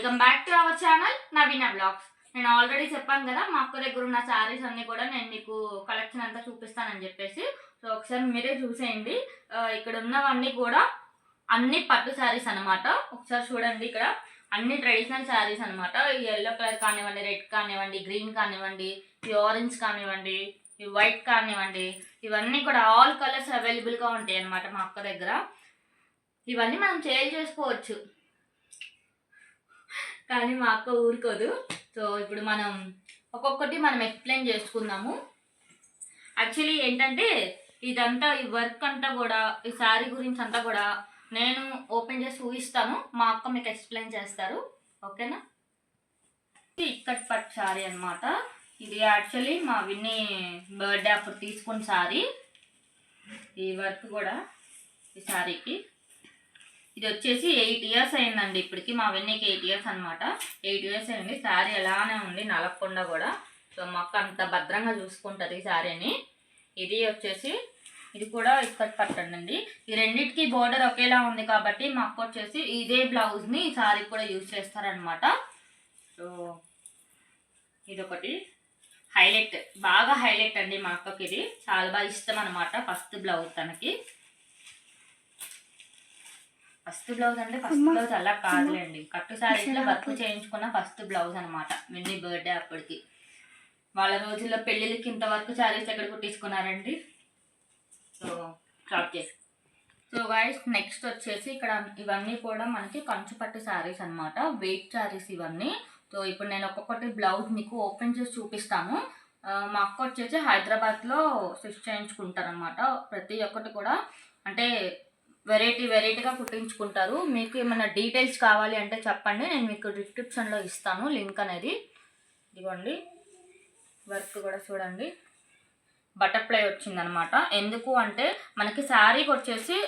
Welcome back to our channel Naveena blogs. నేను already చెప్పాను కదా, మా అక్క దగ్గర ఉన్న శారీస్ అన్ని కూడా నేను మీకు కలెక్షన్ అంతా చూపిస్తానని చెప్పేసి. సో ఒకసారి మీరే చూసేయండి. ఇక్కడ ఉన్నవన్నీ కూడా అన్ని పట్టు శారీస్ అనమాట. ఒకసారి చూడండి, ఇక్కడ అన్ని ట్రెడిషనల్ శారీస్ అనమాట. ఈ ఎల్లో కలర్ కానివ్వండి, రెడ్ కానివ్వండి, గ్రీన్ కానివ్వండి, ఈ ఆరెంజ్ కానివ్వండి, ఈ వైట్ కానివ్వండి, ఇవన్నీ కూడా ఆల్ కలర్స్ అవైలబుల్గా ఉంటాయి అనమాట మా అక్క దగ్గర. ఇవన్నీ మనం సేల్ చేసుకోవచ్చు, కానీ మా అక్క ఊరుకోదు. సో ఇప్పుడు మనం ఒక్కొక్కటి మనం ఎక్స్ప్లెయిన్ చేసుకుందాము. యాక్చువల్లీ ఏంటంటే ఇదంతా ఈ వర్క్ అంతా కూడా, ఈ శారీ గురించి అంతా కూడా నేను ఓపెన్ చేసి ఊహిస్తాను, మా అక్క మీకు ఎక్స్ప్లెయిన్ చేస్తారు. ఓకేనా? ఇక్కట్ పట్టు శారీ అనమాట. ఇది యాక్చువల్లీ మా విన్నీ బర్త్డే అప్పుడు తీసుకున్న శారీ. ఈ వర్క్ కూడా ఈ శారీకి ఇది వచ్చేసి 8 years అయిందండి ఇప్పటికి. మా విన్నీకి 8 years అనమాట. 8 years అయింది. శారీ అలానే ఉంది, నలగకుండా కూడా. సో మా అక్క అంత భద్రంగా చూసుకుంటుంది ఈ శారీని. ఇది వచ్చేసి ఇది కూడా ఇక్కట్ పట్టండి. ఈ రెండింటికి బోర్డర్ ఒకేలా ఉంది కాబట్టి మా అక్క వచ్చేసి ఇదే బ్లౌజ్ని ఈ శారీ కూడా యూజ్ చేస్తారనమాట. సో ఇదొకటి హైలైట్, బాగా హైలైట్ అండి మా అక్కకి. ఇది చాలా బాగా ఇష్టం అనమాట. ఫస్ట్ బ్లౌజ్ తనకి. ఫస్ట్ బ్లౌజ్ అంటే ఫస్ట్ బ్లౌజ్ అలా కాదులేండి, కట్టు శారీస్లో వర్క్ చేయించుకున్న ఫస్ట్ బ్లౌజ్ అనమాట విన్నీ బర్త్డే అప్పటికి. వాళ్ళ రోజుల్లో పెళ్ళిళ్ళకి ఇంత వర్క్ శారీస్ ఎక్కడ కుట్టించుకున్నారండి. సో స్టాప్ చేసి. సో గైస్, నెక్స్ట్ వచ్చేసి ఇక్కడ ఇవన్నీ కూడా మనకి కంచు పట్టు శారీస్ అనమాట, వెయిట్ శారీస్ ఇవన్నీ. సో ఇప్పుడు నేను ఒక్కొక్కటి బ్లౌజ్ మీకు ఓపెన్ చేసి చూపిస్తాను. మా అక్క వచ్చేసి హైదరాబాద్లో స్టిచ్ చేయించుకుంటారనమాట. ప్రతి ఒక్కటి కూడా అంటే వెరైటీగా కుట్టించుకుంటారు. మీకు ఏమైనా డీటెయిల్స్ కావాలి అంటే చెప్పండి, నేను మీకు డిస్క్రిప్షన్లో ఇస్తాను లింక్ అనేది. ఇదిగోండి, వర్క్ కూడా చూడండి, బటర్ఫ్లై వచ్చిందనమాట. ఎందుకు అంటే మనకి శారీకి వచ్చేసి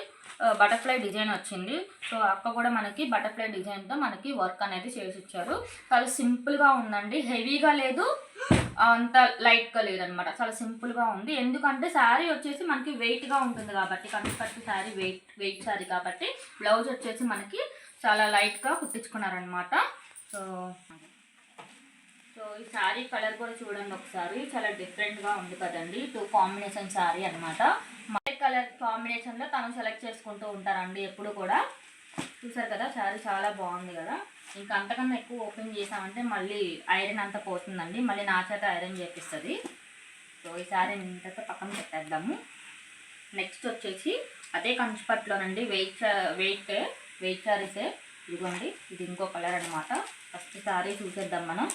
బటర్ఫ్లై డిజైన్ వచ్చింది. సో అక్క కూడా మనకి బటర్ఫ్లై డిజైన్తో మనకి వర్క్ అనేది చేసి ఇచ్చారు. చాలా సింపుల్గా ఉందండి, హెవీగా లేదు, అంత లైట్గా లేదనమాట. చాలా సింపుల్గా ఉంది. ఎందుకంటే శారీ వచ్చేసి మనకి వెయిట్గా ఉంటుంది కాబట్టి, కంచి శారీ వెయిట్ శారీ కాబట్టి బ్లౌజ్ వచ్చేసి మనకి చాలా లైట్గా కుట్టించుకున్నారనమాట. సో ఈ శారీ కలర్ కూడా చూడండి ఒకసారి, చాలా డిఫరెంట్గా ఉంది కదండి. 2 కాంబినేషన్ శారీ అనమాట. మళ్ళీ కలర్ కాంబినేషన్లో తను సెలెక్ట్ చేసుకుంటూ ఉంటారండి ఎప్పుడు కూడా. చూసారు కదా, శారీ చాలా బాగుంది కదా. ఇంకా అంతకన్నా ఎక్కువ ఓపెన్ చేసామంటే మళ్ళీ ఐరన్ అంతా పోతుందండి, మళ్ళీ నా చేత ఐరన్ చేపిస్తుంది. సో ఈ శారీ ఇంత పక్కన పెట్టేద్దాము. నెక్స్ట్ వచ్చేసి అదే కంచిపట్టులోనండి, వెయిట్ శారీసే. ఇదిగోండి, ఇది ఇంకో కలర్ అనమాట. ఫస్ట్ శారీ చూసేద్దాం మనం.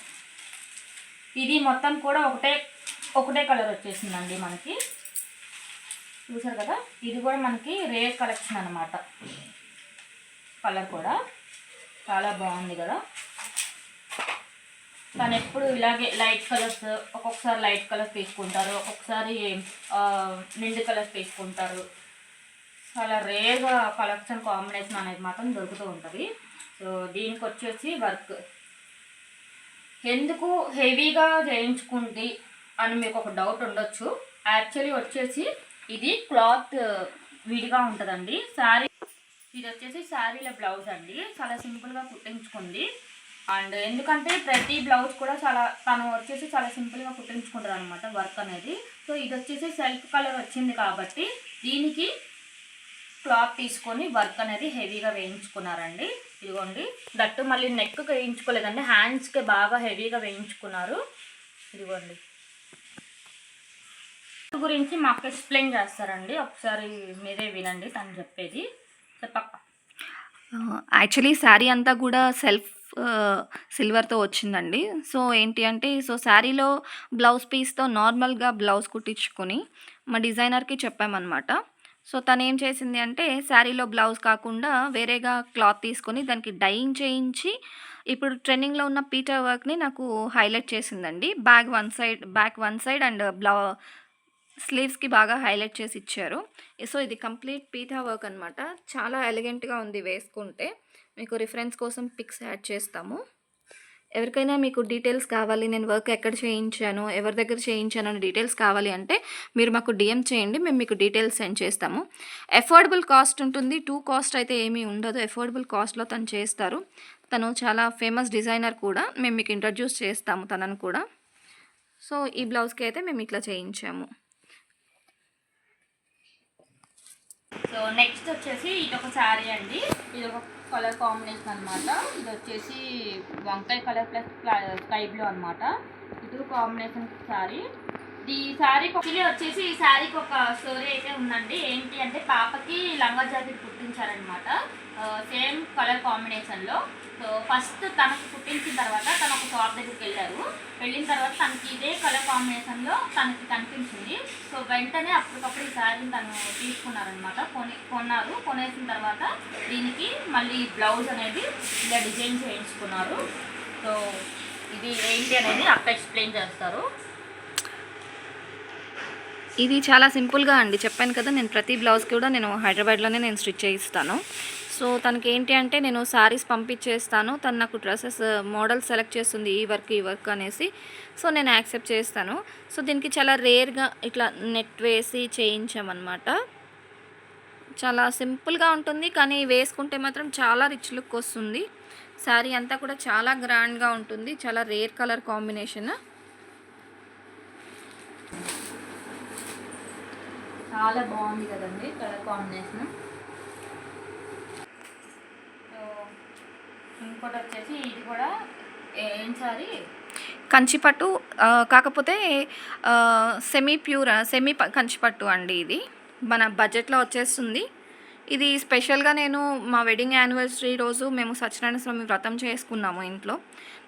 ఇది మొత్తం కూడా ఒకటే కలర్ వచ్చేసిందండి మనకి. చూసారు కదా, ఇది కూడా మనకి రేర్ కలెక్షన్ అనమాట. కలర్ కూడా చాలా బాగుంది కదా. కానీ ఎప్పుడు ఇలాగే లైట్ కలర్స్, ఒక్కొక్కసారి లైట్ కలర్స్ తీసుకుంటారు, ఒక్కొక్కసారి నిండు కలర్స్ తీసుకుంటారు. చాలా రేర్గా కలెక్షన్ కాంబినేషన్ అనేది మాత్రం దొరుకుతూ ఉంటుంది. సో దీనికి వచ్చేసి వర్క్ ఎందుకు హెవీగా చేయించుకుంది అని మీకు ఒక డౌట్ ఉండొచ్చు. యాక్చువల్లీ వచ్చేసి ఇది క్లాత్ విడిగా ఉంటుందండి. శారీ ఇది వచ్చేసి శారీల బ్లౌజ్ అండి, చాలా సింపుల్గా కుట్టించుకుంది. అండ్ ఎందుకంటే ప్రతి బ్లౌజ్ కూడా తను వచ్చేసి చాలా సింపుల్గా కుట్టించుకుంటుంది అనమాట వర్క్ అనేది. సో ఇది వచ్చేసి సెల్ఫ్ కలర్ వచ్చింది కాబట్టి దీనికి క్లాత్ తీసుకొని వర్క్ అనేది హెవీగా వేయించుకున్నారండి. ఇదిగోండి, దట్టు మళ్ళీ నెక్కి వేయించుకోలేదండి, హ్యాండ్స్కి బాగా హెవీగా వేయించుకున్నారు. ఇదిగోండి, గురించి మాకు ఎక్స్ప్లెయిన్ చేస్తారండి, ఒకసారి మీరే వినండి తను చెప్పేది. చెప్పక్క. యాక్చువల్లీ శారీ అంతా కూడా సెల్ఫ్ సిల్వర్తో వచ్చిందండి. సో ఏంటి అంటే, సో శారీలో బ్లౌజ్ పీస్తో నార్మల్గా బ్లౌజ్ కుట్టించుకొని మా డిజైనర్కి చెప్పామన్నమాట. సో తను ఏం చేసింది అంటే, శారీలో బ్లౌజ్ కాకుండా వేరేగా క్లాత్ తీసుకొని దానికి డైయింగ్ చేయించి ఇప్పుడు ట్రెండింగ్లో ఉన్న పీటర్ వర్క్ని నాకు హైలైట్ చేసిందండి. బ్యాక్ వన్ సైడ్ అండ్ స్లీవ్స్కి బాగా హైలైట్ చేసి ఇచ్చారు. సో ఇది కంప్లీట్ పీఠా వర్క్ అనమాట. చాలా ఎలిగెంట్గా ఉంది వేసుకుంటే. మీకు రిఫరెన్స్ కోసం పిక్స్ యాడ్ చేస్తాము. ఎవరికైనా మీకు డీటెయిల్స్ కావాలి, నేను వర్క్ ఎక్కడ చేయించాను, ఎవరి దగ్గర చేయించాను అని డీటెయిల్స్ కావాలి అంటే మీరు మాకు డిఎం చేయండి, మేము మీకు డీటెయిల్స్ సెండ్ చేస్తాము. ఎఫోర్డబుల్ కాస్ట్ ఉంటుంది, టూ కాస్ట్ అయితే ఏమీ ఉండదు. ఎఫోర్డబుల్ కాస్ట్లో తను చేస్తారు. తను చాలా ఫేమస్ డిజైనర్ కూడా. మేము మీకు ఇంట్రడ్యూస్ చేస్తాము తనను కూడా. సో ఈ బ్లౌజ్కి అయితే మేము ఇట్లా చేయించాము. సో నెక్స్ట్ వచ్చేసి ఇదొక శారీ అండి. ఇదొక కలర్ కాంబినేషన్ అనమాట. ఇది వచ్చేసి వంకాయ కలర్ ప్లస్ స్కై బ్లూ అనమాట. ఇది కాంబినేషన్ శారీ. ఈ శారీకి వచ్చేసి ఈ శారీకి ఒక స్టోరీ అయితే ఉందండి. ఏంటి అంటే పాపకి లంగా జాకెట్ కుట్టించారనమాట, సేమ్ కలర్ కాంబినేషన్లో. సో ఫస్ట్ తనకు కుట్టించిన తర్వాత తను ఒక షాప్ దగ్గరికి వెళ్ళిన తర్వాత తనకి ఇదే కలర్ కాంబినేషన్లో తనకి కనిపించింది. సో వెంటనే అప్పటికప్పుడు ఈ శారీని తను తీసుకున్నారనమాట. కొనేసిన తర్వాత దీనికి మళ్ళీ బ్లౌజ్ అనేది ఇలా డిజైన్ చేయించుకున్నారు. సో ఇది ఏంటి అనేది అక్క ఎక్స్ప్లెయిన్ చేస్తారు. ఇది చాలా సింపుల్గా అండి. చెప్పాను కదా, నేను ప్రతి బ్లౌజ్కి కూడా నేను హైదరాబాద్లోనే నేను స్టిచ్ చేయిస్తాను. సో తనకి ఏంటి అంటే నేను శారీస్ పంపించేస్తాను, తను నాకు డ్రెస్సెస్ మోడల్ సెలెక్ట్ చేస్తుంది ఈ వర్క్ అనేసి. సో నేను యాక్సెప్ట్ చేస్తాను. సో దీనికి చాలా రేర్గా ఇట్లా నెట్ వేసి చేయించామన్నమాట. చాలా సింపుల్గా ఉంటుంది, కానీ వేసుకుంటే మాత్రం చాలా రిచ్ లుక్ వస్తుంది. శారీ అంతా కూడా చాలా గ్రాండ్గా ఉంటుంది. చాలా రేర్ కలర్ కాంబినేషన్. చాలా బాగుంది కదండి కలర్ కాంబినేషన్. సో ఇంకోటి వచ్చేసి ఇది కూడా ఏం సారీ కంచిపట్టు, కాకపోతే సెమీ కంచిపట్టు అండి. ఇది మన బడ్జెట్లో వచ్చేస్తుంది. ఇది స్పెషల్గా నేను మా వెడ్డింగ్ యానివర్సరీ రోజు మేము సత్యనారాయణ స్వామి వ్రతం చేసుకున్నాము ఇంట్లో.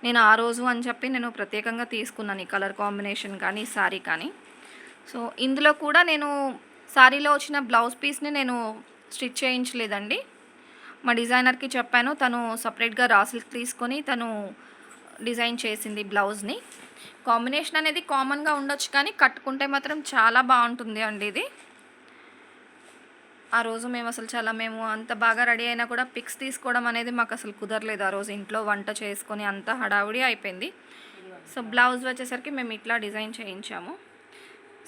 నేను ఆ రోజు అని చెప్పి నేను ప్రత్యేకంగా తీసుకున్నాను ఈ కలర్ కాంబినేషన్ కానీ శారీ కానీ. సో ఇందులో కూడా నేను శారీలో వచ్చిన బ్లౌజ్ పీస్ని నేను స్టిచ్ చేయించలేదండి. మా డిజైనర్కి చెప్పాను, తను సపరేట్గా రాసులు తీసుకొని తను డిజైన్ చేసింది బ్లౌజ్ని. కాంబినేషన్ అనేది కామన్గా ఉండొచ్చు, కానీ కట్టుకుంటే మాత్రం చాలా బాగుంటుంది అండి ఇది. ఆ రోజు మేము అంత బాగా రెడీ అయినా కూడా పిక్స్ తీసుకోవడం అనేది మాకు అసలు కుదరలేదు. ఆ రోజు ఇంట్లో వంట చేసుకొని అంతా హడావుడి అయిపోయింది. సో బ్లౌజ్ వచ్చేసరికి మేము ఇట్లా డిజైన్ చేయించాము,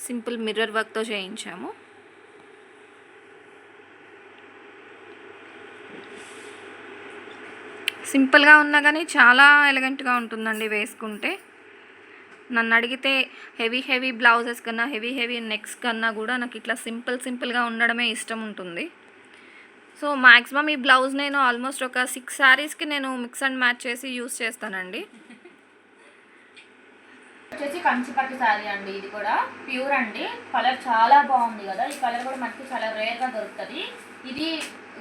సింపుల్ మిర్రర్ వర్క్తో చేయించాము. సింపుల్గా ఉన్నా కానీ చాలా ఎలిగెంట్గా ఉంటుందండి వేసుకుంటే. నన్ను అడిగితే హెవీ బ్లౌజెస్ కన్నా హెవీ నెక్స్ కన్నా కూడా నాకు ఇట్లా సింపుల్గా ఉండడమే ఇష్టం ఉంటుంది. సో మ్యాక్సిమం ఈ బ్లౌజ్ నేను ఆల్మోస్ట్ ఒక 6 శారీస్కి నేను మిక్స్ అండ్ మ్యాచ్ చేసి యూస్ చేస్తానండి. వచ్చేసి కంచిపట్టు శారీ అండి. ఇది కూడా ప్యూర్ అండి. కలర్ చాలా బాగుంది కదా. ఈ కలర్ కూడా మనకి చాలా రేర్గా దొరుకుతుంది. ఇది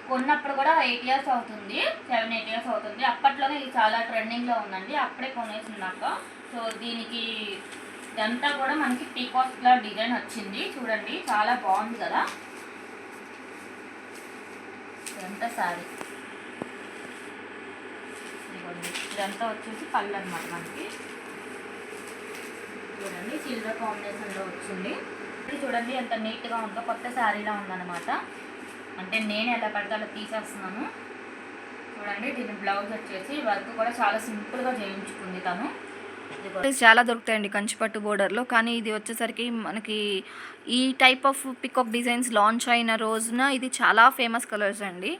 కొన్నప్పుడు కూడా 8 years అవుతుంది, 7-8 years అవుతుంది. అప్పట్లోనే ఇది చాలా ట్రెండింగ్లో ఉందండి. అప్పుడే కొనేసినాక. సో దీనికి ఇదంతా కూడా మనకి పీకాక్స్లా డిజైన్ వచ్చింది చూడండి, చాలా బాగుంది కదా. ఇదంతా శారీ ఇదంతా వచ్చేసి పళ్ళు అనమాట. మనకి చూడండి సిల్వర్ కాంబినేషన్లో వచ్చింది. ఇది చూడండి ఎంత నీట్గా ఉందో, కొత్త శారీలా ఉందన్నమాట. అంటే నేను ఎలా పడితే అలా తీసేస్తున్నాను. చూడండి దీని బ్లౌజ్ వచ్చేసి వర్క్ కూడా చాలా సింపుల్గా చేయించుకుంది తను. చాలా దొరుకుతాయండి కంచిపట్టు బోర్డర్లో, కానీ ఇది వచ్చేసరికి మనకి ఈ type of peacock designs launch అయిన రోజున ఇది చాలా ఫేమస్ కలర్స్ అండి.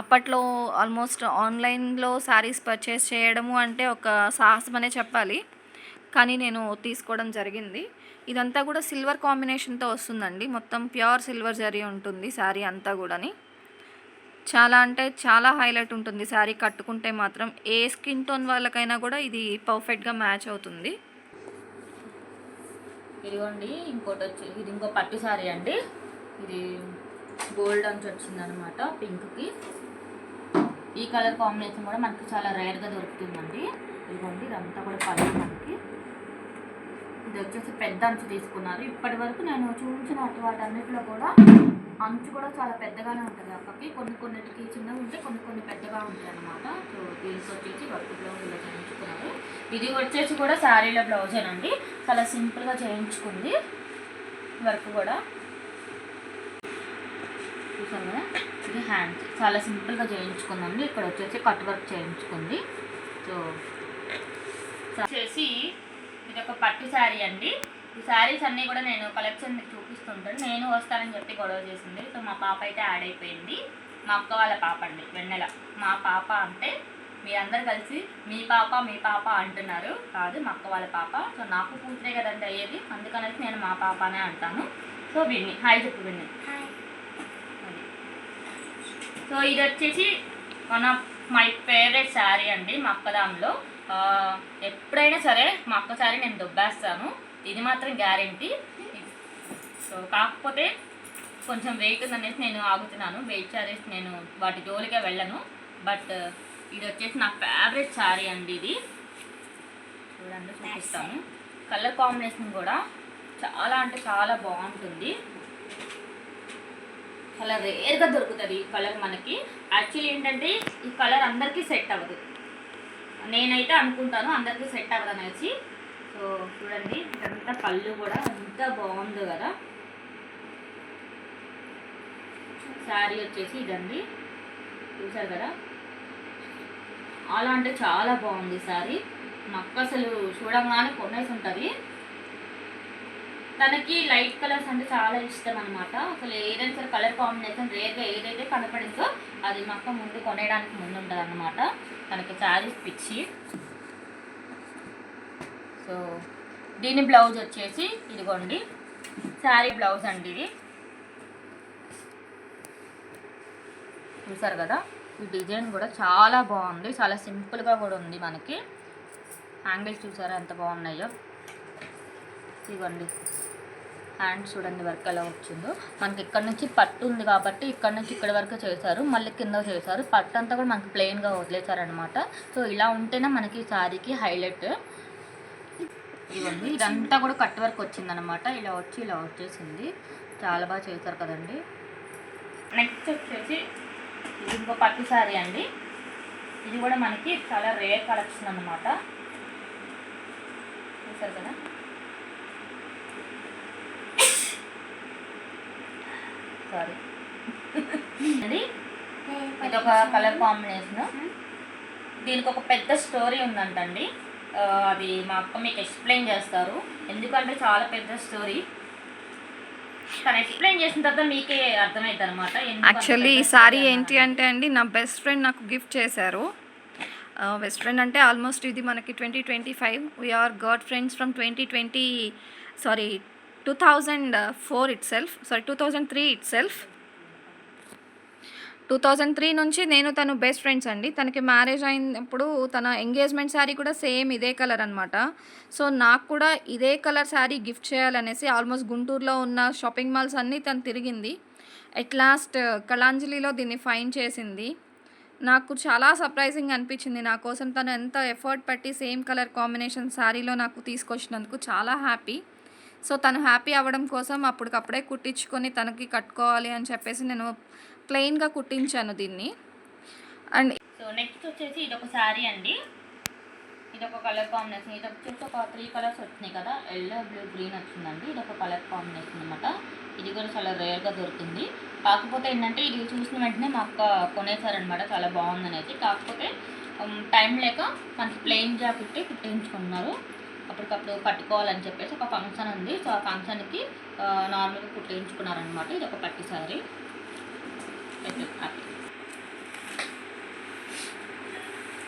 అప్పట్లో ఆల్మోస్ట్ ఆన్లైన్లో శారీస్ పర్చేస్ చేయడము అంటే ఒక సాహసం అనే చెప్పాలి, కానీ నేను తీసుకోవడం జరిగింది. ఇదంతా కూడా సిల్వర్ కాంబినేషన్తో వస్తుందండి. మొత్తం ప్యూర్ సిల్వర్ జరీ ఉంటుంది శారీ అంతా కూడాని. చాలా అంటే చాలా హైలైట్ ఉంటుంది శారీ కట్టుకుంటే మాత్రం. ఏ స్కిన్ టోన్ వాళ్ళకైనా కూడా ఇది పర్ఫెక్ట్గా మ్యాచ్ అవుతుంది. ఇదిగోండి ఇంకోటి ఇది ఇంకో పట్టు శారీ అండి. ఇది గోల్డ్ అంచు వచ్చింది అనమాట, పింక్కి. ఈ కలర్ కాంబినేషన్ కూడా మనకి చాలా రేర్గా దొరుకుతుందండి. ఇదిగోండి ఇదంతా కూడా పళ్ళు మనకి. ఇది వచ్చేసి పెద్ద అంచు తీసుకున్నారు. ఇప్పటి వరకు నేను చూపించిన వాటన్నిటిలో కూడా అంచు కూడా చాలా పెద్దగానే ఉంటుంది అక్కకి. కొన్నిటికి చిన్నగా ఉంటే కొన్ని పెద్దగా ఉంటాయి అన్నమాట. సో దీనికి వచ్చేసి వర్క్ బ్లౌజ్ ఇలా చేయించుకున్నారు. ఇది వచ్చేసి కూడా శారీలో బ్లౌజేనండి. చాలా సింపుల్గా చేయించుకుంది వర్క్ కూడా. చూసాం కదా, ఇది హ్యాండ్స్ చాలా సింపుల్గా చేయించుకుందండి. ఇక్కడ వచ్చేసి కట్ వర్క్ చేయించుకుంది. సో వచ్చేసి ఇది ఒక పట్టు శారీ అండి. ఈ శారీస్ అన్నీ కూడా నేను కలెక్షన్ మీకు చూపిస్తుంటాను. నేను వస్తానని చెప్పి గొడవ చేసింది. సో మా పాప అయితే యాడ్ అయిపోయింది. మా అక్క వాళ్ళ పాప అండి, వెన్నెల. మా పాప అంటే మీరందరూ కలిసి మీ పాప అంటున్నారు. కాదు, మా అక్క వాళ్ళ పాప. సో నాకు కూతురే కదండి అయ్యేది, అందుకనేసి నేను మా పాపనే అంటాను. సో విన్ని హాయ్ చెప్పు విన్ని. అది. సో ఇది వచ్చేసి one of my favourite sari అండి మా అక్క దానిలో. ఎప్పుడైనా సరే మా అక్క శారీ నేను దొబ్బేస్తాను, ఇది మాత్రం గ్యారెంటీ. సో కాకపోతే కొంచెం వెయిట్ ఉందనేసి నేను ఆగుతున్నాను. వెయిట్ శారీస్ నేను వాటి జోలికే వెళ్ళను. బట్ ఇది వచ్చేసి నా ఫేవరెట్ శారీ అండి. ఇది చూడండి, చూపిస్తాను. కలర్ కాంబినేషన్ కూడా చాలా అంటే చాలా బాగుంటుంది. చాలా రేర్గా దొరుకుతుంది ఈ కలర్ మనకి. యాక్చువల్లీ ఏంటంటే ఈ కలర్ అందరికీ సెట్ అవ్వదు, నేనైతే అనుకుంటాను అందరికీ సెట్ అవ్వదు అనేసి. సో చూడండి, ఇదంతా పళ్ళు కూడా ఎంత బాగుందో కదా. శారీ వచ్చేసి ఇదండి, చూసారు కదా. అలా అంటే చాలా బాగుంది శారీ. నాకు అసలు చూడగానే కొనేసి ఉంటుంది. తనకి లైట్ కలర్స్ అంటే చాలా ఇష్టం అనమాట. అసలు ఏదైనా సరే కలర్ కాంబినేషన్ రేర్గా ఏదైతే కనపడిందో అది మా అక్క ముందు కొనేయడానికి ముందు ఉంటుంది అనమాట. తనకి శారీస్ పిచ్చి. సో దీని బ్లౌజ్ వచ్చేసి ఇదిగోండి, శారీ బ్లౌజ్ అండి ఇది. చూసారు కదా, ఈ డిజైన్ కూడా చాలా బాగుంది, చాలా సింపుల్గా కూడా ఉంది. మనకి హ్యాంగిల్స్ చూసారా ఎంత బాగున్నాయో. ఇవ్వండి హ్యాండ్స్ చూడండి వర్క్ ఎలా వచ్చిందో. మనకి ఇక్కడ నుంచి పట్టు ఉంది కాబట్టి ఇక్కడ నుంచి ఇక్కడ వరకు చేశారు, మళ్ళీ కింద చేశారు. పట్టు అంతా కూడా మనకి ప్లెయిన్గా వదిలేశారనమాట. సో ఇలా ఉంటేనే మనకి శారీకి హైలైట్. ఇవ్వండి, ఇదంతా కూడా కట్ వర్క్ వచ్చిందనమాట. ఇలా వచ్చేసింది, చాలా బాగా చేశారు కదండి. నెక్స్ట్ వచ్చేసి ఇది ఇంకో పట్టు శారీ అండి. ఇది కూడా మనకి చాలా రేర్ కలెక్షన్ అన్నమాట. చూసారు కదా, సారీ అది ఇది ఒక కలర్ కాంబినేషన్. దీనికి ఒక పెద్ద స్టోరీ ఉందంటండి. అది మా అక్క మీకు ఎక్స్ప్లెయిన్ చేస్తారు, ఎందుకంటే చాలా పెద్ద స్టోరీ. తను ఎక్స్ప్లెయిన్ చేసిన తర్వాత మీకే అర్థమవుతుంది అనమాట. యాక్చువల్లీ ఈ సారీ ఏంటి అంటే అండి, నా బెస్ట్ ఫ్రెండ్ నాకు గిఫ్ట్ చేశారు. బెస్ట్ ఫ్రెండ్ అంటే ఆల్మోస్ట్ ఇది మనకి 2025. We are got friends from 2004 itself, 2003 itself. 2003 నుంచి నేను తను బెస్ట్ ఫ్రెండ్స్ అండి. తనకి మ్యారేజ్ అయినప్పుడు తన ఎంగేజ్మెంట్ శారీ కూడా సేమ్ ఇదే కలర్ అనమాట. సో నాకు కూడా ఇదే కలర్ శారీ గిఫ్ట్ చేయాలనేసి ఆల్మోస్ట్ గుంటూరులో ఉన్న షాపింగ్ మాల్స్ అన్నీ తను తిరిగింది. ఎట్ లాస్ట్ కళాంజలిలో దీన్ని ఫైండ్ చేసింది. నాకు చాలా సర్ప్రైజింగ్ అనిపించింది. నా కోసం తను ఎంత ఎఫర్ట్ పెట్టి సేమ్ కలర్ కాంబినేషన్ శారీలో నాకు తీసుకొచ్చినందుకు చాలా హ్యాపీ. సో తను హ్యాపీ అవ్వడం కోసం అప్పటికప్పుడే కుట్టించుకొని తనకి కట్టుకోవాలి అని చెప్పేసి నేను ప్లెయిన్గా కుట్టించాను దీన్ని. అండ్ సో నెక్స్ట్ వచ్చేసి ఇది ఒక శారీ అండి. ఇది ఒక కలర్ కాంబినేషన్. ఇది వచ్చేసి ఒక 3 కలర్స్ వచ్చినాయి కదా, ఎల్లో, బ్లూ, గ్రీన్ వచ్చిందండి. ఇది ఒక కలర్ కాంబినేషన్ అనమాట. ఇది కూడా చాలా రేర్గా దొరుకుతుంది. కాకపోతే ఏంటంటే ఇది చూసిన వెంటనే మా అక్క కొనేసారనమాట, చాలా బాగుందనేది. కాకపోతే టైం లేక మనకి ప్లెయిన్గా కుట్టించుకున్నారు. అప్పటికప్పుడు పట్టుకోవాలని చెప్పేసి ఒక ఫంక్షన్ ఉంది. సో ఆ ఫంక్షన్కి నార్మల్గా కుట్టించుకున్నారనమాట. ఇది ఒక పట్టు శారీ.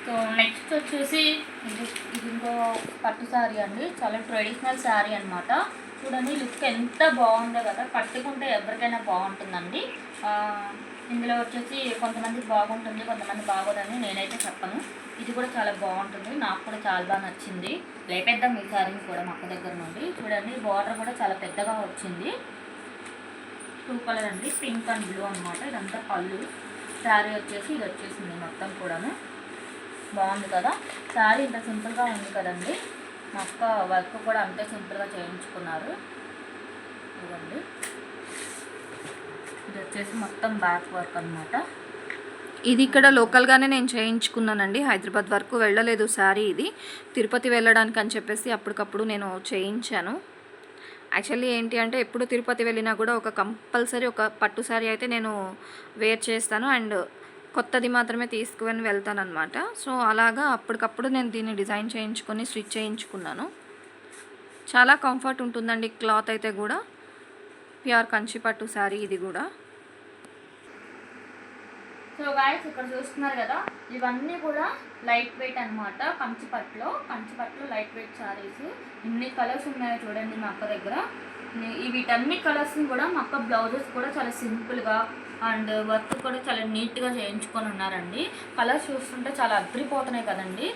సో నెక్స్ట్ వచ్చేసి ఇది ఇంకో పట్టు శారీ అండి. చాలా ట్రెడిషనల్ శారీ అనమాట. చూడండి లుక్ ఎంత బాగుందో కదా, కట్టుకుంటే ఎవరికైనా బాగుంటుందండి. ఇందులో వచ్చేసి కొంతమందికి బాగుంటుంది, కొంతమంది బాగోదని నేనైతే చెప్పను. ఇది కూడా చాలా బాగుంటుంది, నాకు కూడా చాలా బాగా నచ్చింది. లేపేద్దాం ఈ శారీని కూడా మా అక్క దగ్గర నుండి. చూడండి బార్డర్ కూడా చాలా పెద్దగా వచ్చింది. 2 కలర్ అండి, పింక్ అండ్ బ్లూ అనమాట. ఇదంతా పళ్ళు. శారీ వచ్చేసి ఇది వచ్చేసింది మొత్తం కూడాను. బాగుంది కదా శారీ, ఇంత సింపుల్గా ఉంది కదండి. మా అక్క వర్క్ కూడా అంతే సింపుల్గా చేయించుకున్నారు. చూడండి ఇది వచ్చేసి మొత్తం బ్యాక్ వర్క్ అనమాట. ఇది ఇక్కడ లోకల్గానే నేను చేయించుకున్నానండి, హైదరాబాద్ వరకు వెళ్ళలేదు శారీ. ఇది తిరుపతి వెళ్ళడానికి అని చెప్పేసి అప్పటికప్పుడు నేను చేయించాను. యాక్చువల్లీ ఏంటి అంటే ఎప్పుడు తిరుపతి వెళ్ళినా కూడా ఒక కంపల్సరీ ఒక పట్టు శారీ అయితే నేను వేర్ చేస్తాను, అండ్ కొత్తది మాత్రమే తీసుకుని వెళ్తాను అనమాట. సో అలాగా అప్పటికప్పుడు నేను దీన్ని డిజైన్ చేయించుకొని స్టిచ్ చేయించుకున్నాను. చాలా కంఫర్ట్ ఉంటుందండి క్లాత్ అయితే కూడా. ప్యూర్ కంచి పట్టు శారీ ఇది కూడా. సో సో గాయస్ ఇక్కడ చూస్తున్నారు కదా, ఇవన్నీ కూడా లైట్ వెయిట్ అనమాట. కంచిపట్లో లైట్ వెయిట్ శారీస్. ఇన్ని కలర్స్ ఉన్నాయో చూడండి మా అక్క దగ్గర. వీటన్ని కలర్స్ని కూడా మా అక్క బ్లౌజెస్ కూడా చాలా సింపుల్గా అండ్ వర్క్ కూడా చాలా నీట్గా చేయించుకొని ఉన్నారండి. కలర్స్ చూస్తుంటే చాలా అద్రిపోతున్నాయి కదండి.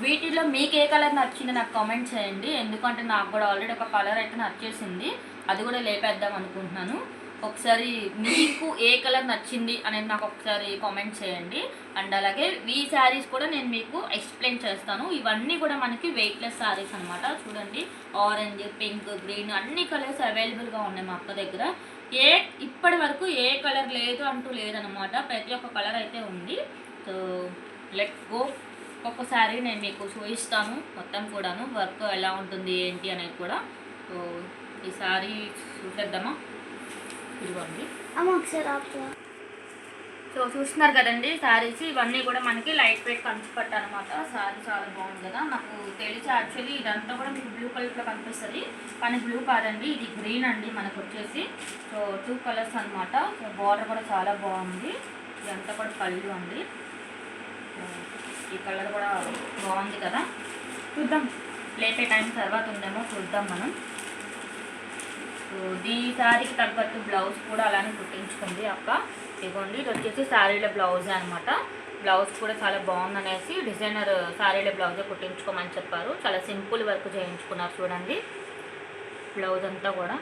వీటిలో మీకు ఏ కలర్ నచ్చిందో నాకు కామెంట్ చేయండి, ఎందుకంటే నాకు కూడా ఆల్రెడీ ఒక కలర్ అయితే నచ్చేసింది, అది కూడా లేపేద్దాం అనుకుంటున్నాను. ఒకసారి మీకు ఏ కలర్ నచ్చింది అనేది నాకు ఒకసారి కామెంట్ చేయండి. అండ్ అలాగే ఈ శారీస్ కూడా నేను మీకు ఎక్స్ప్లెయిన్ చేస్తాను. ఇవన్నీ కూడా మనకి వెయిట్లెస్ శారీస్ అనమాట. చూడండి, ఆరెంజ్, పింక్, గ్రీన్ అన్ని కలర్స్ అవైలబుల్గా ఉన్నాయి మా అక్క దగ్గర. ఇప్పటి వరకు ఏ కలర్ లేదు అంటూ లేదనమాట, ప్రతి ఒక్క కలర్ అయితే ఉంది. So let's go. ఒక్కొక్క శారీ నేను మీకు చూపిస్తాను మొత్తం కూడాను, వర్క్ ఎలా ఉంటుంది ఏంటి అనేది కూడా. సో ఈ శారీ చూసేద్దామా, ఇదిగోండి. సో చూస్తున్నారు కదండి శారీస్, ఇవన్నీ కూడా మనకి లైట్ వెయిట్ కంచిపట్టు అనమాట. శారీ చాలా బాగుంది కదా. నాకు తెలిసి యాక్చువల్లీ ఇదంతా కూడా మీకు బ్లూ కలర్లో కనిపిస్తుంది, కానీ బ్లూ కాదండి, ఇది గ్రీన్ అండి మనకు వచ్చేసి. సో 2 కలర్స్ అనమాట. సో బార్డర్ కూడా చాలా బాగుంది. ఇదంతా కూడా పళ్ళు అండి. ఈ కలర్ కూడా బాగుంది కదా. చూద్దాం, లేపే టైం తర్వాత ఉందేమో చూద్దాం మనం. సో ఈ శారీకి తగ్గట్టు బ్లౌజ్ కూడా అలానే కుట్టించుకుంది అక్క. ఇదిగోండి, ఇది వచ్చేసి శారీలో బ్లౌజే అనమాట. బ్లౌజ్ కూడా చాలా బాగుంది అనేసి డిజైనర్ శారీలో బ్లౌజే కుట్టించుకోమని చెప్పారు. చాలా సింపుల్ వర్క్ చేయించుకున్నారు చూడండి బ్లౌజ్ అంతా కూడా.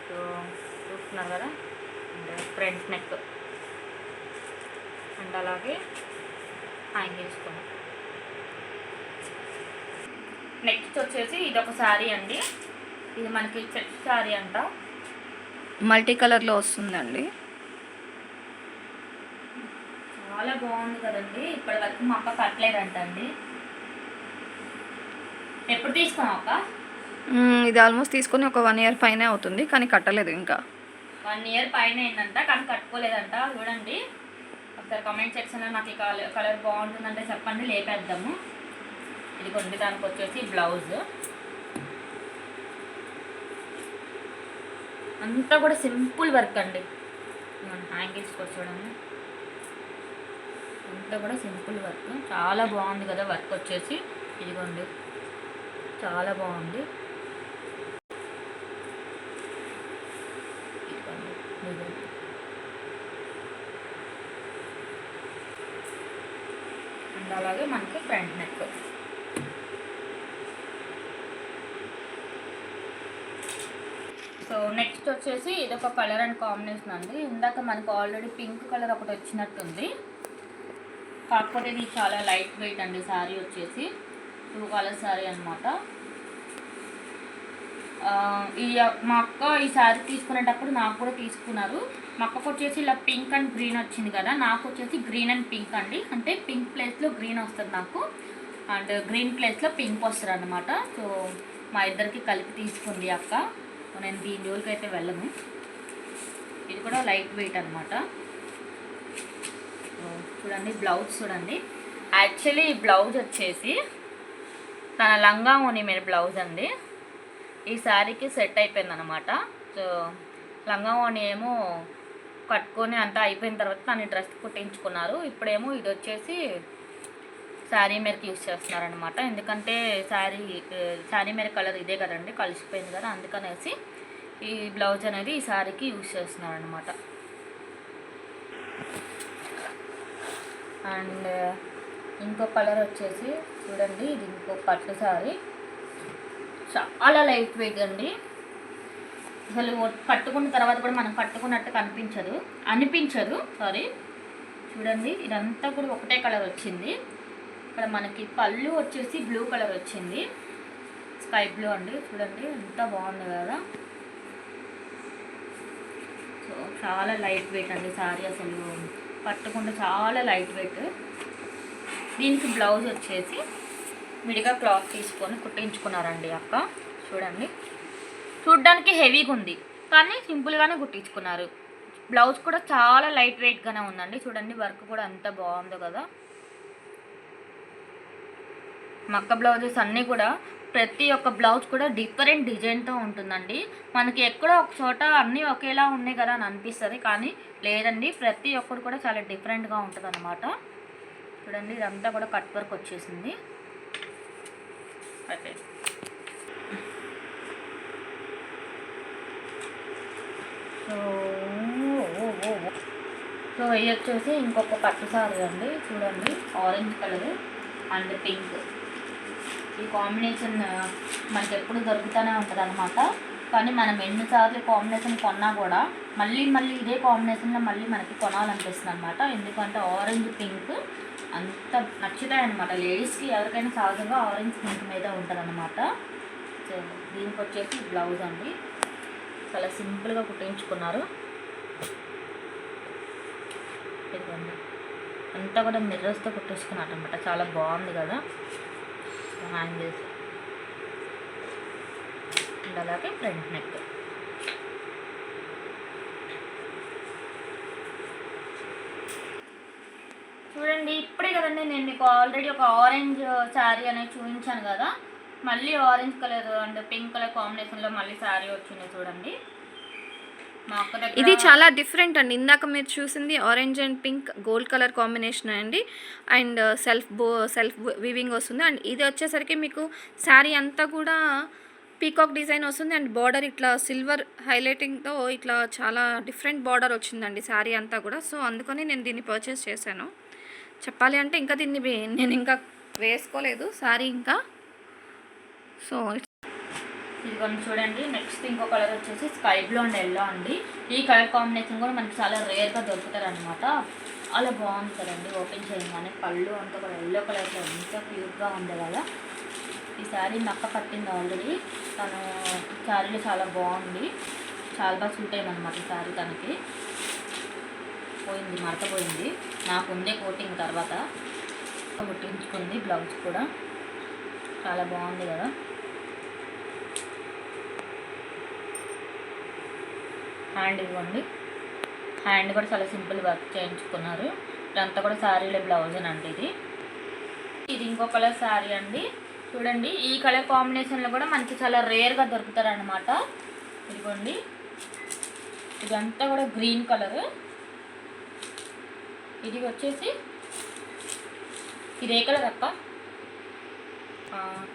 సో చూస్తున్నారు కదా, ఫ్రంట్ నెక్ అండ్ అలాగే హ్యాంగ్ చేసుకున్నాం. నెక్స్ట్ వచ్చేసి ఇది ఒక శారీ అండి. ఇది మనకి చెట్ శారీ అంట, మల్టీ కలర్లో వస్తుందండి. చాలా బాగుంది కదండి. ఇప్పటి వరకు మా అక్క కట్టలేదంట అండి. ఎప్పుడు తీసుకున్నాం అక్క? ఇది ఆల్మోస్ట్ తీసుకొని ఒక 1 year పైనే అవుతుంది, కానీ కట్టలేదు ఇంకా. 1 year పైన అయిందంట, కానీ కట్టుకోలేదంట. చూడండి ఒకసారి కామెంట్ సెక్షన్లో నాకు ఈ కలర్ బాగుంటుందంటే చెప్పండి, లేపేద్దాము. ఇది కొన్ని దానికి వచ్చేసి బ్లౌజ్ అంతా కూడా సింపుల్ వర్క్ అండి. హ్యాంగిల్స్ కూడా చూడండి, అంతా కూడా సింపుల్ వర్క్. చాలా బాగుంది కదా వర్క్ వచ్చేసి. ఇదిగోండి, చాలా బాగుంది. అండ్ అలాగే మనకి ఫ్రంట్ నెక్. సో నెక్స్ట్ వచ్చేసి ఇది ఒక కలర్ అండ్ కాంబినేషన్ అండి. ఇందాక మనకు ఆల్రెడీ పింక్ కలర్ ఒకటి వచ్చినట్టుంది, కాకపోతే ఇది చాలా లైట్ వెయిట్ అండి. శారీ వచ్చేసి 2 కలర్ శారీ అనమాట. మా అక్క ఈ శారీ తీసుకునేటప్పుడు నాకు కూడా తీసుకున్నారు. మా అక్కకు వచ్చేసి ఇలా పింక్ అండ్ గ్రీన్ వచ్చింది కదా, నాకు వచ్చేసి గ్రీన్ అండ్ పింక్ అండి. అంటే పింక్ ప్లేస్లో గ్రీన్ వస్తుంది నాకు, అండ్ గ్రీన్ ప్లేస్లో పింక్ వస్తుంది అనమాట. సో మా ఇద్దరికి కలిపి తీసుకుంది అక్క. నేను దీని జోలికి అయితే వెళ్ళను. ఇది కూడా లైట్ వెయిట్ అనమాట. చూడండి బ్లౌజ్ చూడండి. యాక్చువల్లీ ఈ బ్లౌజ్ వచ్చేసి తన లంగా ఓని మీద బ్లౌజ్ అండి. ఈ శారీకి సెట్ అయిపోయింది అనమాట. సో లంగా ఓని ఏమో కట్టుకొని అంతా అయిపోయిన తర్వాత తను డ్రెస్ కుట్టించుకున్నారు. ఇప్పుడేమో ఇది వచ్చేసి శారీ మీదకి యూజ్ చేస్తున్నారనమాట. ఎందుకంటే శారీ మీద కలర్ ఇదే కదండి, కలిసిపోయింది కదా, అందుకనేసి ఈ బ్లౌజ్ అనేది ఈ శారీకి యూజ్ చేస్తున్నారనమాట. అండ్ ఇంకో కలర్ వచ్చేసి చూడండి, ఇది ఇంకో పట్టు శారీ. చాలా లైట్ వెయిట్ అండి. అసలు కట్టుకున్న తర్వాత కూడా మనం కట్టుకున్నట్టు అనిపించదు. చూడండి, ఇదంతా కూడా ఒకటే కలర్ వచ్చింది. ఇక్కడ మనకి పళ్ళు వచ్చేసి బ్లూ కలర్ వచ్చింది, స్కై బ్లూ అండి. చూడండి ఎంత బాగుంది కదా. సో చాలా లైట్ వెయిట్ అండి శారీ, అసలు పట్టుకుంటే చాలా లైట్ వెయిట్. దీనికి బ్లౌజ్ వచ్చేసి విడిగా క్లాత్ తీసుకొని కుట్టించుకున్నారండి అక్క. చూడండి, చూడ్డానికి హెవీగా ఉంది కానీ సింపుల్గానే కుట్టించుకున్నారు. బ్లౌజ్ కూడా చాలా లైట్ వెయిట్గానే ఉందండి. చూడండి వర్క్ కూడా ఎంత బాగుందో కదా. మక్క బ్లౌజెస్ అన్నీ కూడా ప్రతి ఒక్క బ్లౌజ్ కూడా డిఫరెంట్ డిజైన్తో ఉంటుందండి. మనకి ఎక్కడో ఒక చోట అన్నీ ఒకేలా ఉన్నాయి కదా అని అనిపిస్తుంది, కానీ లేదండి, ప్రతి ఒక్కటి కూడా చాలా డిఫరెంట్గా ఉంటుంది అన్నమాట. చూడండి, ఇదంతా కూడా కట్ వర్క్ వచ్చేసింది. అయితే సో ఇవి వచ్చేసి ఇంకొక పట్టు సారీ అండి. చూడండి, ఆరెంజ్ కలర్ అండ్ పింక్, ఈ కాంబినేషన్ మనకి ఎప్పుడు దొరుకుతూనే ఉంటుంది అనమాట. కానీ మనం ఎన్నిసార్లు కాంబినేషన్ కొన్నా కూడా మళ్ళీ ఇదే కాంబినేషన్లో మళ్ళీ మనకి కొనాలనిపిస్తుంది అనమాట. ఎందుకంటే ఆరెంజ్ పింక్ అంత నచ్చుతాయి అనమాట లేడీస్కి, ఎవరికైనా సహజంగా ఆరెంజ్ పింక్ మీద ఉంటుంది అనమాట. సో దీనికి వచ్చేసి బ్లౌజ్ అండి, చాలా సింపుల్గా కుట్టించుకున్నారు. ఇదిగోండి, అంతా కూడా మిర్రర్స్తో కుట్టించుకున్నారు అనమాట. చాలా బాగుంది కదా హ్యాంగిల్స్, అండ్ అలాగే ఫ్రంట్ నెక్. చూడండి, ఇప్పుడే కదండి నేను మీకు ఆల్రెడీ ఒక ఆరెంజ్ శారీ అనేది చూపించాను కదా, మళ్ళీ orange colour and pink colour కాంబినేషన్లో మళ్ళీ శారీ వచ్చింది చూడండి. ఇది చాలా డిఫరెంట్ అండి. ఇందాక మీరు చూసింది orange and pink gold colour combination అండి, అండ్ సెల్ఫ్ వీవింగ్ వస్తుంది. అండ్ ఇది వచ్చేసరికి మీకు శారీ అంతా కూడా పీకాక్ డిజైన్ వస్తుంది, అండ్ బార్డర్ ఇట్లా సిల్వర్ హైలైటింగ్తో ఇట్లా చాలా డిఫరెంట్ బార్డర్ వచ్చిందండి శారీ అంతా కూడా. సో అందుకని నేను దీన్ని పర్చేస్ చేశాను. చెప్పాలి అంటే ఇంకా దీన్ని నేను ఇంకా వేసుకోలేదు శారీ ఇంకా. సో ఇదిగోండి చూడండి, నెక్స్ట్ ఇంకో కలర్ వచ్చేసి స్కై బ్లూ అండ్ ఎల్లో అండి. ఈ కలర్ కాంబినేషన్ కూడా మనకి చాలా రేర్గా దొరుకుతారు అనమాట. అలా బాగుంది కదండి, ఓపెన్ చేయగానే పళ్ళు అంతా కూడా ఎల్లో కలర్లో ఎంత క్యూట్గా ఉంది కదా. ఈ శారీ నక్క పట్టింది ఆల్రెడీ, తను శారీలో చాలా బాగుంది, చాలా బాగా సూట్ అయింది అనమాట ఈ శారీ తనకి. పోయింది, మడత పోయింది, నాకు ఉందే కోటింగ్ తర్వాత కుట్టించుకుంది. బ్లౌజ్ కూడా చాలా బాగుంది కదా. హ్యాండ్ ఇవ్వండి, హ్యాండ్ కూడా చాలా సింపుల్ వర్క్ చేయించుకున్నారు. ఇదంతా కూడా శారీలో బ్లౌజ్ అండి. ఇది ఇంకో కలర్ శారీ అండి. చూడండి, ఈ కలర్ కాంబినేషన్లో కూడా మనకి చాలా రేర్గా దొరుకుతారు అనమాట. ఇదిగోండి, ఇదంతా కూడా గ్రీన్ కలర్. ఇది వచ్చేసి ఇది ఏ కలర్ అక్క?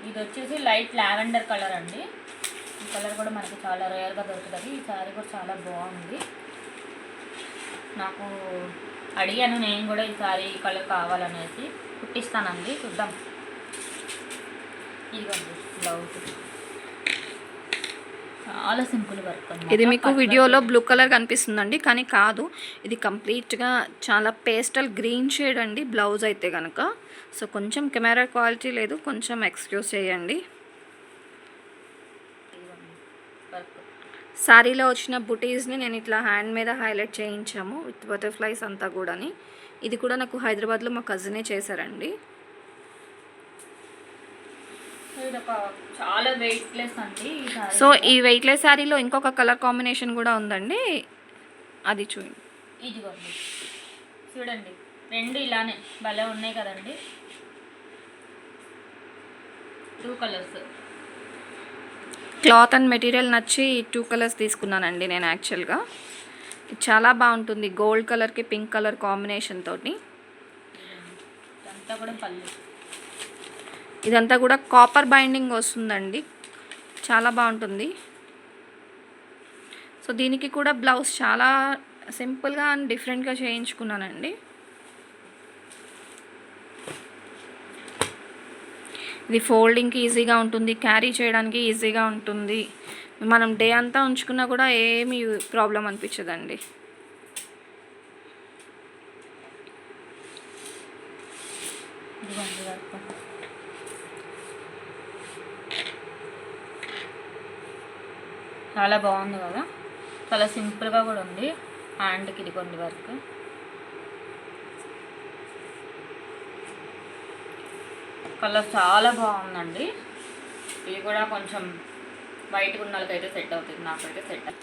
ఇది వచ్చేసి లైట్ లావెండర్ కలర్ అండి. ఈ కలర్ కూడా మనకి చాలా రేర్గా దొరుకుతుంది. ఈ శారీ కూడా చాలా బాగుంది. నాకు అడిగాను నేను కూడా ఈ శారీ కలర్ కావాలనేసి, కుట్టిస్తానండి, చూద్దాం. ఇదిగోండి బ్లౌజ్, చాలా సింపుల్ వర్క్ అండి. ఇది మీకు వీడియోలో బ్లూ కలర్ కనిపిస్తుందండి, కానీ కాదు, ఇది కంప్లీట్గా చాలా పేస్టల్ గ్రీన్ షేడ్ అండి బ్లౌజ్ అయితే కనుక. సో కొంచెం కెమెరా క్వాలిటీ లేదు, కొంచెం ఎక్స్క్యూజ్ చేయండి. శారీలో వచ్చిన బుటీస్ని నేను ఇట్లా హ్యాండ్ మీద హైలైట్ చేయించాము విత్ బటర్ఫ్లైస్ అంతా కూడాని. ఇది కూడా నాకు హైదరాబాద్లో మా కజినే చేశారండి. చాలా వెయిట్లెస్ అండి. సో ఈ వెయిట్లెస్ శారీలో ఇంకొక కలర్ కాంబినేషన్ కూడా ఉందండి, అది చూడండి. ఇదిగోండి చూడండి, రెండు ఇలానే భలే ఉన్నాయి కదండి, 2 కలర్స్. క్లాత్ అండ్ మెటీరియల్ నచ్చి 2 కలర్స్ తీసుకున్నానండి నేను యాక్చువల్గా. ఇది చాలా బాగుంటుంది, గోల్డ్ కలర్కి పింక్ కలర్ కాంబినేషన్ తోటి. ఇదంతా కూడా కాపర్ బైండింగ్ వస్తుందండి, చాలా బాగుంటుంది. సో దీనికి కూడా బ్లౌజ్ చాలా సింపుల్గా అండ్ డిఫరెంట్గా చేయించుకున్నానండి. ఇది ఫోల్డింగ్కి ఈజీగా ఉంటుంది, క్యారీ చేయడానికి ఈజీగా ఉంటుంది. మనం డే అంతా ఉంచుకున్నా కూడా ఏమీ ప్రాబ్లం అనిపించదండి. చాలా బాగుంది కదా, చాలా సింపుల్గా కూడా ఉంది. హ్యాండ్కి ఇదిగోండి వర్క్, కలర్ చాలా బాగుందండి. ఇది కూడా కొంచెం వైట్గా ఉన్న వాళ్ళకైతే సెట్ అవుతుంది, నాకైతే సెట్.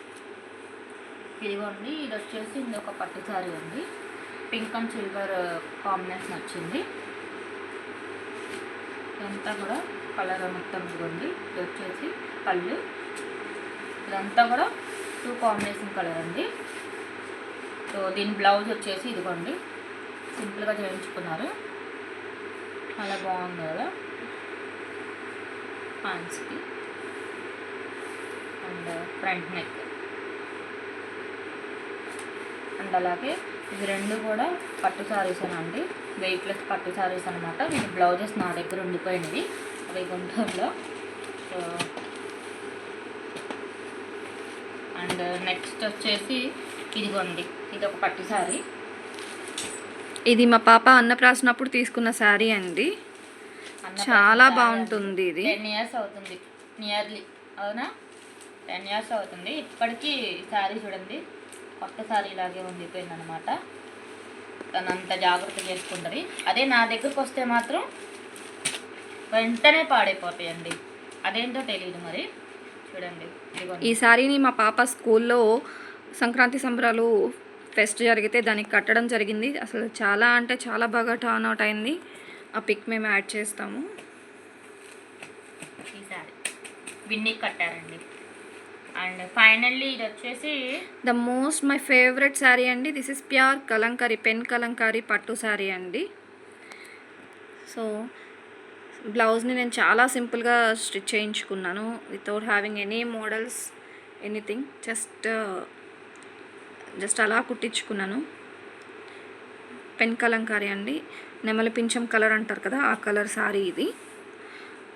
ఇదిగోండి, ఇది వచ్చేసి ఇంకొక పట్టు సారీ ఉంది, పింక్ అండ్ సిల్వర్ కాంబినేషన్ వచ్చింది. ఇదంతా కూడా కలర్ మొత్తం ఇదిగోండి. ఇది వచ్చేసి పళ్ళు, ఇదంతా కూడా 2 కాంబినేషన్ కలర్ అండి. సో దీని బ్లౌజ్ వచ్చేసి ఇదిగోండి, సింపుల్గా చేయించుకున్నారు. చాలా బాగుంది కదా హ్యాండ్స్కి అండ్ ఫ్రంట్ నెక్. అండ్ అలాగే ఇవి 2 కూడా పట్టు శారీస్ అండి, వెయిట్లెస్ పట్టు శారీస్ అనమాట. వీటి బ్లౌజెస్ నా దగ్గర ఉండిపోయినవి అవి గుంటూరులో. సో అండ్ నెక్స్ట్ వచ్చేసి ఇదిగోండి, ఇది ఒక పట్టు శారీ. ఇది మా పాప అన్నప్రాసనప్పుడు తీసుకున్న శారీ అండి. చాలా బాగుంటుంది. ఇది 10 years అవుతుంది నియర్లీ, అవునా? 10 years అవుతుంది. ఇప్పటికీ శారీ చూడండి కొత్త శారీ లాగే ఉండిపోయింది అనమాట. తను అంత జాగ్రత్త చేసుకుంటుంది. అదే నా దగ్గరకు వస్తే మాత్రం వెంటనే పాడైపోతాయండి, అదేంటో తెలియదు మరి. చూడండి ఈ శారీని మా పాప స్కూల్లో సంక్రాంతి సంబరాలు ఫెస్ట్ జరిగితే దానికి కట్టడం జరిగింది. అసలు చాలా అంటే చాలా బాగా టర్న్ అవుట్ అయింది. ఆ పిక్ మేము యాడ్ చేస్తాము. ఈ శారీ విన్నికి కట్టారండి. అండ్ ఫైనల్లీ ఇది వచ్చేసి the most my favourite sari అండి. This is pure kalamkari, pen kalamkari పట్టు శారీ అండి. సో బ్లౌజ్ని నేను చాలా సింపుల్గా స్టిచ్ చేయించుకున్నాను without having any models anything. Just అలా కుట్టించుకున్నాను. పెన్ కలంకారీ అండి, నెమలి పింఛం కలర్ అంటారు కదా, ఆ కలర్ శారీ ఇది.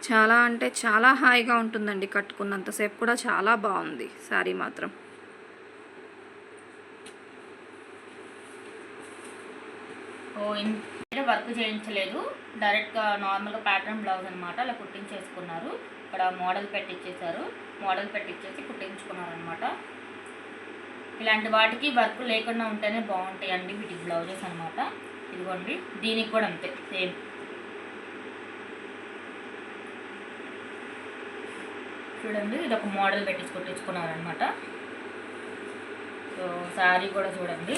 చాలా అంటే చాలా హాయిగా ఉంటుందండి, కట్టుకున్నంతసేపు కూడా చాలా బాగుంది శారీ మాత్రం. వర్క్ చేయించలేదు, డైరెక్ట్గా నార్మల్గా ప్యాటర్న్ బ్లౌజ్ అనమాట. అలా కుట్టించేసుకున్నారు. ఇక్కడ మోడల్ పెట్టించేసారు, మోడల్ పెట్టించేసి కుట్టించుకున్నారు అనమాట. ఇలాంటి వాటికి వర్క్ లేకుండా ఉంటేనే బాగుంటాయి అండి వీటికి బ్లౌజెస్ అనమాట. ఇదిగోండి దీనికి కూడా అంతే సేమ్. చూడండి ఇది ఒక మోడల్ పెట్టించి కుట్టించుకున్నారనమాట. సో శారీ కూడా చూడండి,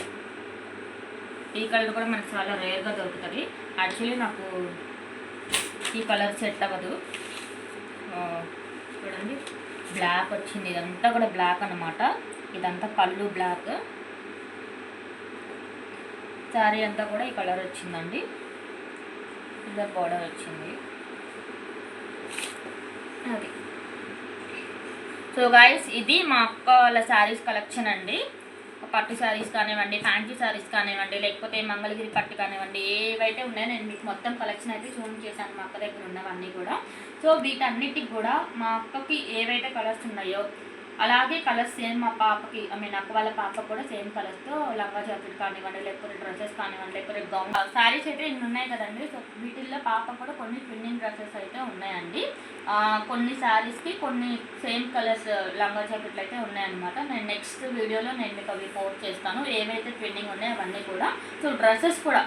ఈ కలర్ కూడా మనకు చాలా రేర్గా దొరుకుతుంది. యాక్చువల్లీ నాకు ఈ కలర్ సెట్ అవ్వదు. చూడండి బ్లాక్ వచ్చింది, ఇదంతా కూడా బ్లాక్ అన్నమాట. ఇదంతా పళ్ళు బ్లాక్, శారీ అంతా కూడా ఈ కలర్ వచ్చిందండి. ఇలా బార్డర్ వచ్చింది అది. సో గైస్ ఇది మా అక్క వాళ్ళ శారీస్ కలెక్షన్ అండి. పట్టు శారీస్ కానివ్వండి, ఫ్యాన్సీ శారీస్ కానివ్వండి, లేకపోతే మంగళగిరి పట్టు కానివ్వండి, ఏవైతే ఉన్నాయో నేను మీకు మొత్తం కలెక్షన్ అయితే చూపించేసాను మా అక్క దగ్గర ఉన్నవన్నీ కూడా. సో వీటన్నిటికి కూడా మా అక్కకి ఏవైతే కలర్స్ ఉన్నాయో అలాగే కలర్స్ సేమ్ మా పాపకి, అక్క వాళ్ళ పాపకు కూడా సేమ్ కలర్స్తో లంగా జాకెట్ కానివ్వండి, లేకపోతే డ్రెస్సెస్ కానివ్వండి, లేకపోతే గౌన్ శారీస్ అయితే ఇన్ని ఉన్నాయి కదండి. సో వీటిల్లో పాప కూడా కొన్ని ట్విన్నింగ్ డ్రెస్సెస్ అయితే ఉన్నాయండి. కొన్ని శారీస్కి కొన్ని సేమ్ కలర్స్ లంగా జాకెట్లు అయితే ఉన్నాయన్నమాట. నేను నెక్స్ట్ వీడియోలో నేను మీకు అవి పోస్ట్ చేస్తాను ఏవైతే ట్విన్నింగ్ ఉన్నాయో అవన్నీ కూడా. సో డ్రెస్సెస్ కూడా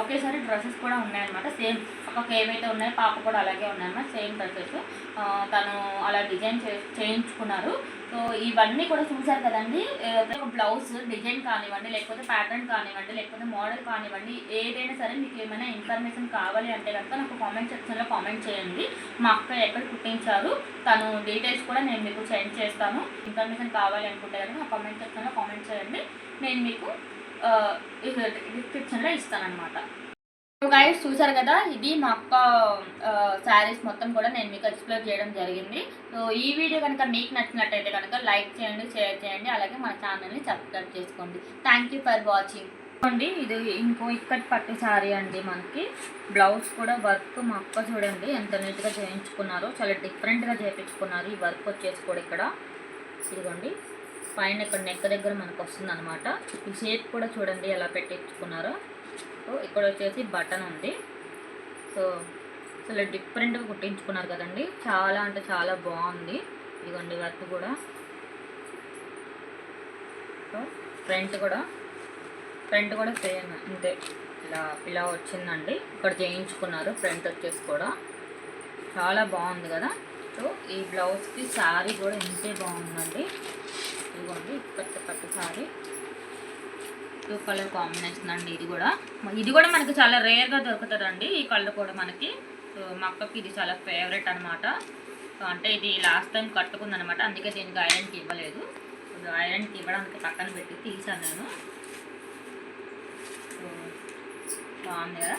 ఒకేసారి డ్రెస్సెస్ కూడా ఉన్నాయన్నమాట. సేమ్ ఒక ఏవైతే ఉన్నాయో పాప కూడా అలాగే ఉన్నాయన్నమాట, సేమ్ డ్రెస్సెస్. తను అలా డిజైన్ చేయించుకున్నారు. సో ఇవన్నీ కూడా చూసారు కదండి. ఒక బ్లౌజ్ డిజైన్ కానివ్వండి, లేకపోతే ప్యాటర్న్ కానివ్వండి, లేకపోతే మోడల్ కానివ్వండి, ఏదైనా సరే మీకు ఏమైనా ఇన్ఫర్మేషన్ కావాలి అంటే కనుక నాకు కామెంట్ సెక్షన్లో కామెంట్ చేయండి. మా అక్క ఎక్కడ కుట్టించారు తను డీటెయిల్స్ కూడా నేను మీకు సెండ్ చేస్తాను. ఇన్ఫర్మేషన్ కావాలి అనుకుంటే కనుక కామెంట్ సెక్షన్లో కామెంట్ చేయండి, నేను మీకు డిస్క్రిప్షన్లో ఇస్తానన్నమాట. గైస్ చూసారు కదా, ఇది మా అక్క శారీస్ మొత్తం కూడా నేను మీకు ఎక్స్ప్లెయిన్ చేయడం జరిగింది. సో ఈ వీడియో కనుక మీకు నచ్చినట్టయితే కనుక లైక్ చేయండి, షేర్ చేయండి, అలాగే మన ఛానల్ని సబ్స్క్రైబ్ చేసుకోండి. థ్యాంక్ యూ ఫర్ వాచింగ్ అండి. ఇది ఇంకో ఇక్కడి పట్టు శారీ అండి. మనకి బ్లౌజ్ కూడా వర్క్ మా అక్క చూడండి ఎంత నీట్గా చేయించుకున్నారో, చాలా డిఫరెంట్గా చేయించుకున్నారు. ఈ వర్క్ వచ్చేసి కూడా ఇక్కడ ఇదిగోండి పైన ఇక్కడ నెక్ దగ్గర మనకు వస్తుంది అనమాట. ఈ షేప్ కూడా చూడండి ఎలా పెట్టించుకున్నారో. సో ఇక్కడ వచ్చేసి బటన్ ఉంది. సో చాలా డిఫరెంట్గా కుట్టించుకున్నారు కదండి, చాలా అంటే చాలా బాగుంది. ఇదిగోండి వర్క్ కూడా. సో ఫ్రంట్ కూడా సేమ్ అంతే, ఇలా వచ్చిందండి. ఇక్కడ చేయించుకున్నారు ఫ్రంట్ వచ్చేసి కూడా చాలా బాగుంది కదా. సో ఈ బ్లౌజ్కి శారీ కూడా ఇంతే బాగుందండి. ఇదిగోండి పట్టు శారీ 2 కలర్ కాంబినేషన్ అండి. ఇది కూడా మనకి చాలా రేర్గా దొరుకుతుందండి. ఈ కలర్ కూడా మనకి సో మా అక్కకి ఇది చాలా ఫేవరెట్ అనమాట. సో అంటే ఇది లాస్ట్ టైం కట్టుకుందనమాట, అందుకే దీనికి ఐరన్కి ఇవ్వలేదు. సో ఐరన్కి ఇవ్వడానికి పక్కన పెట్టి తీసాను నేను. సో బాగుంది కదా.